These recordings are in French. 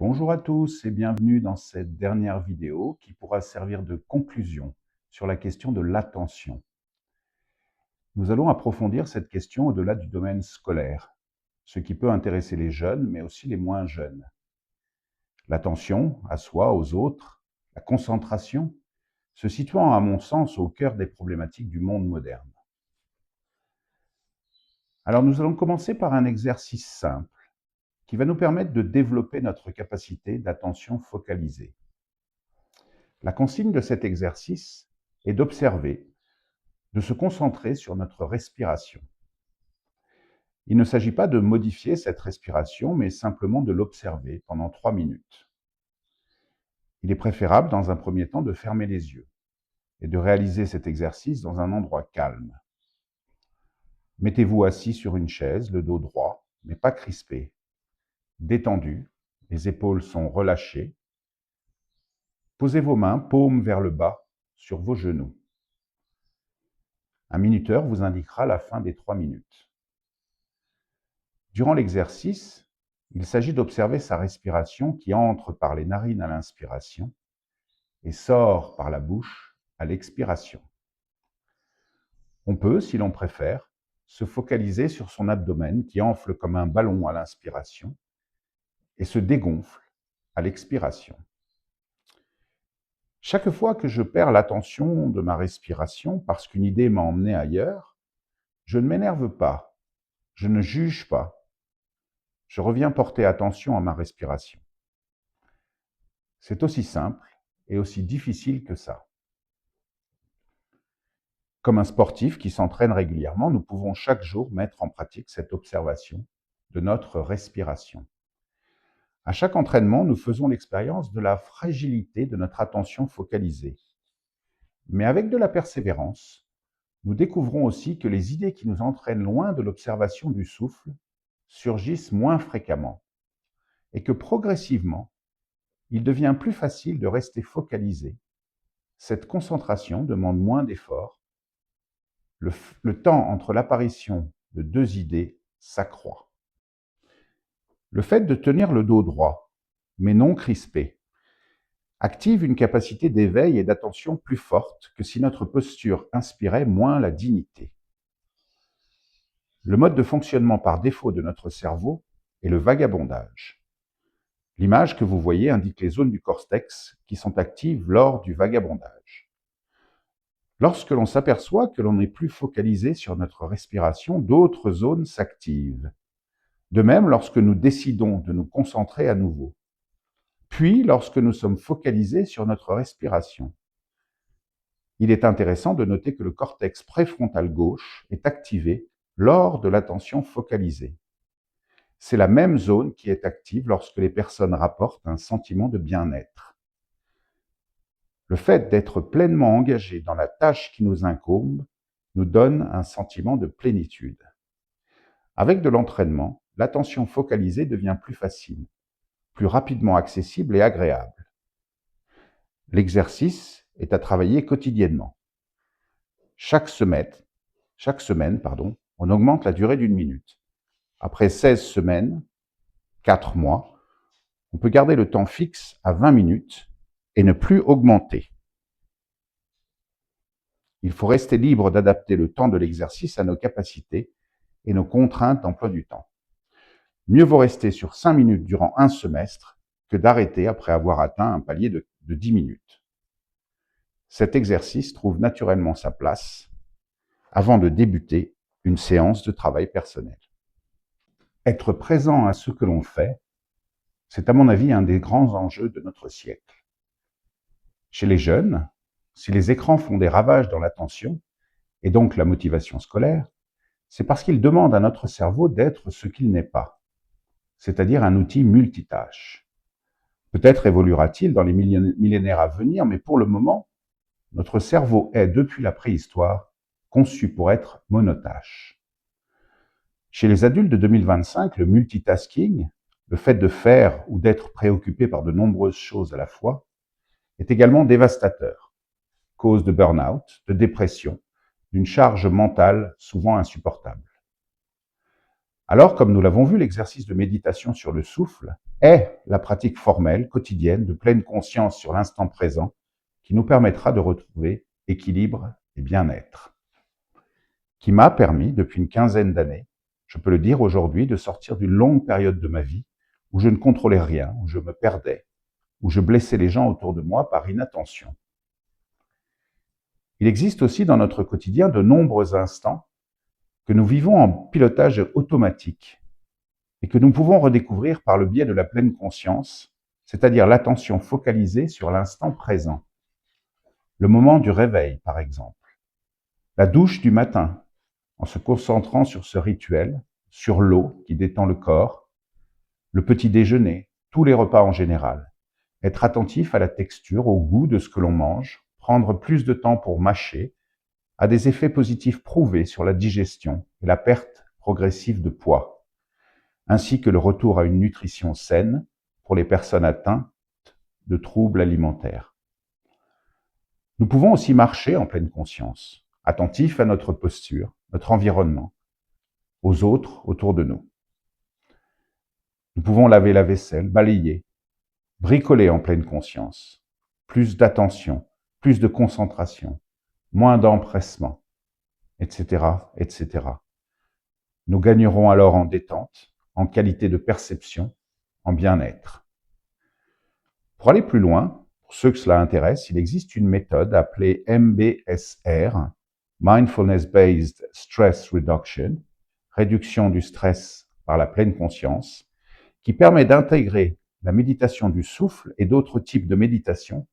Bonjour à tous et bienvenue dans cette dernière vidéo qui pourra servir de conclusion sur la question de l'attention. Nous allons approfondir cette question au-delà du domaine scolaire, ce qui peut intéresser les jeunes mais aussi les moins jeunes. L'attention à soi, aux autres, la concentration, se situant à mon sens au cœur des problématiques du monde moderne. Alors nous allons commencer par un exercice simple qui va nous permettre de développer notre capacité d'attention focalisée. La consigne de cet exercice est d'observer, de se concentrer sur notre respiration. Il ne s'agit pas de modifier cette respiration, mais simplement de l'observer pendant 3 minutes. Il est préférable, dans un premier temps, de fermer les yeux et de réaliser cet exercice dans un endroit calme. Mettez-vous assis sur une chaise, le dos droit, mais pas crispé, détendu, les épaules sont relâchées. Posez vos mains, paumes vers le bas, sur vos genoux. Un minuteur vous indiquera la fin des 3 minutes. Durant l'exercice, il s'agit d'observer sa respiration qui entre par les narines à l'inspiration et sort par la bouche à l'expiration. On peut, si l'on préfère, se focaliser sur son abdomen qui enfle comme un ballon à l'inspiration et se dégonfle à l'expiration. Chaque fois que je perds l'attention de ma respiration parce qu'une idée m'a emmené ailleurs, je ne m'énerve pas, je ne juge pas. Je reviens porter attention à ma respiration. C'est aussi simple et aussi difficile que ça. Comme un sportif qui s'entraîne régulièrement, nous pouvons chaque jour mettre en pratique cette observation de notre respiration. À chaque entraînement, nous faisons l'expérience de la fragilité de notre attention focalisée. Mais avec de la persévérance, nous découvrons aussi que les idées qui nous entraînent loin de l'observation du souffle surgissent moins fréquemment et que progressivement, il devient plus facile de rester focalisé. Cette concentration demande moins d'efforts. Le temps entre l'apparition de deux idées s'accroît. Le fait de tenir le dos droit, mais non crispé, active une capacité d'éveil et d'attention plus forte que si notre posture inspirait moins la dignité. Le mode de fonctionnement par défaut de notre cerveau est le vagabondage. L'image que vous voyez indique les zones du cortex qui sont actives lors du vagabondage. Lorsque l'on s'aperçoit que l'on n'est plus focalisé sur notre respiration, d'autres zones s'activent. De même, lorsque nous décidons de nous concentrer à nouveau. Puis, lorsque nous sommes focalisés sur notre respiration. Il est intéressant de noter que le cortex préfrontal gauche est activé lors de l'attention focalisée. C'est la même zone qui est active lorsque les personnes rapportent un sentiment de bien-être. Le fait d'être pleinement engagé dans la tâche qui nous incombe nous donne un sentiment de plénitude. Avec de l'entraînement, l'attention focalisée devient plus facile, plus rapidement accessible et agréable. L'exercice est à travailler quotidiennement. Chaque semaine, on augmente la durée d'une minute. Après 16 semaines, 4 mois, on peut garder le temps fixe à 20 minutes et ne plus augmenter. Il faut rester libre d'adapter le temps de l'exercice à nos capacités et nos contraintes d'emploi du temps. Mieux vaut rester sur 5 minutes durant un semestre que d'arrêter après avoir atteint un palier de 10 minutes. Cet exercice trouve naturellement sa place avant de débuter une séance de travail personnel. Être présent à ce que l'on fait, c'est à mon avis un des grands enjeux de notre siècle. Chez les jeunes, si les écrans font des ravages dans l'attention, et donc la motivation scolaire, c'est parce qu'ils demandent à notre cerveau d'être ce qu'il n'est pas, c'est-à-dire un outil multitâche. Peut-être évoluera-t-il dans les millénaires à venir, mais pour le moment, notre cerveau est, depuis la préhistoire, conçu pour être monotâche. Chez les adultes de 2025, le multitasking, le fait de faire ou d'être préoccupé par de nombreuses choses à la fois, est également dévastateur, cause de burn-out, de dépression, d'une charge mentale souvent insupportable. Alors, comme nous l'avons vu, l'exercice de méditation sur le souffle est la pratique formelle, quotidienne, de pleine conscience sur l'instant présent qui nous permettra de retrouver équilibre et bien-être. Qui m'a permis, depuis une quinzaine d'années, je peux le dire aujourd'hui, de sortir d'une longue période de ma vie où je ne contrôlais rien, où je me perdais, où je blessais les gens autour de moi par inattention. Il existe aussi dans notre quotidien de nombreux instants que nous vivons en pilotage automatique et que nous pouvons redécouvrir par le biais de la pleine conscience, c'est-à-dire l'attention focalisée sur l'instant présent. Le moment du réveil, par exemple. La douche du matin, en se concentrant sur ce rituel, sur l'eau qui détend le corps, le petit déjeuner, tous les repas en général. Être attentif à la texture, au goût de ce que l'on mange, prendre plus de temps pour mâcher, a des effets positifs prouvés sur la digestion et la perte progressive de poids, ainsi que le retour à une nutrition saine pour les personnes atteintes de troubles alimentaires. Nous pouvons aussi marcher en pleine conscience, attentifs à notre posture, notre environnement, aux autres autour de nous. Nous pouvons laver la vaisselle, balayer, bricoler en pleine conscience, plus d'attention, plus de concentration, moins d'empressement, etc., etc. Nous gagnerons alors en détente, en qualité de perception, en bien-être. Pour aller plus loin, pour ceux que cela intéresse, il existe une méthode appelée MBSR, Mindfulness Based Stress Reduction, réduction du stress par la pleine conscience, qui permet d'intégrer la méditation du souffle et d'autres types de méditation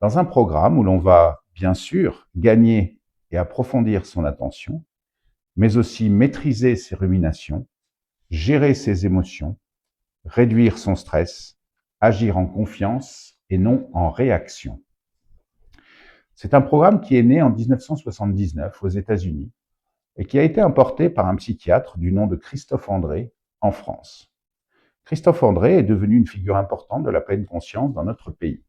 dans un programme où l'on va, bien sûr, gagner et approfondir son attention, mais aussi maîtriser ses ruminations, gérer ses émotions, réduire son stress, agir en confiance et non en réaction. C'est un programme qui est né en 1979 aux États-Unis et qui a été importé par un psychiatre du nom de Christophe André en France. Christophe André est devenu une figure importante de la pleine conscience dans notre pays.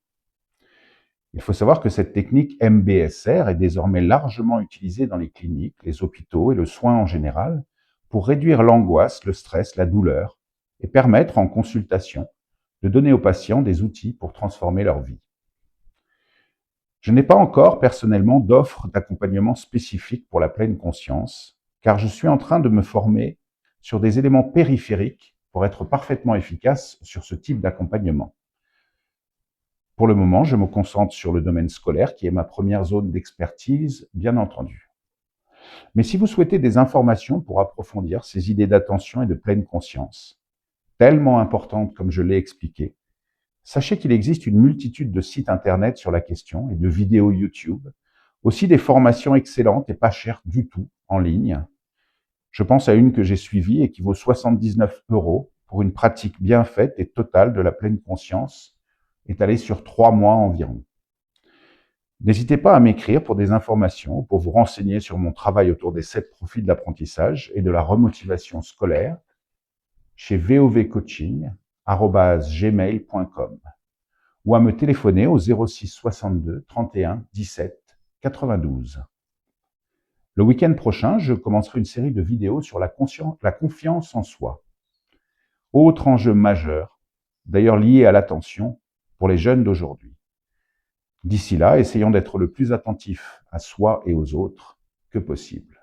Il faut savoir que cette technique MBSR est désormais largement utilisée dans les cliniques, les hôpitaux et le soin en général pour réduire l'angoisse, le stress, la douleur et permettre en consultation de donner aux patients des outils pour transformer leur vie. Je n'ai pas encore personnellement d'offre d'accompagnement spécifique pour la pleine conscience, car je suis en train de me former sur des éléments périphériques pour être parfaitement efficace sur ce type d'accompagnement. Pour le moment, je me concentre sur le domaine scolaire, qui est ma première zone d'expertise, bien entendu. Mais si vous souhaitez des informations pour approfondir ces idées d'attention et de pleine conscience, tellement importantes comme je l'ai expliqué, sachez qu'il existe une multitude de sites internet sur la question et de vidéos YouTube, aussi des formations excellentes et pas chères du tout en ligne. Je pense à une que j'ai suivie et qui vaut 79 € pour une pratique bien faite et totale de la pleine conscience, étalée sur 3 mois environ. N'hésitez pas à m'écrire pour des informations, pour vous renseigner sur mon travail autour des 7 profils de l'apprentissage et de la remotivation scolaire chez vovcoaching@gmail.com ou à me téléphoner au 06 62 31 17 92. Le week-end prochain, je commencerai une série de vidéos sur la confiance en soi. Autre enjeu majeur, d'ailleurs lié à l'attention pour les jeunes d'aujourd'hui. D'ici là, essayons d'être le plus attentifs à soi et aux autres que possible.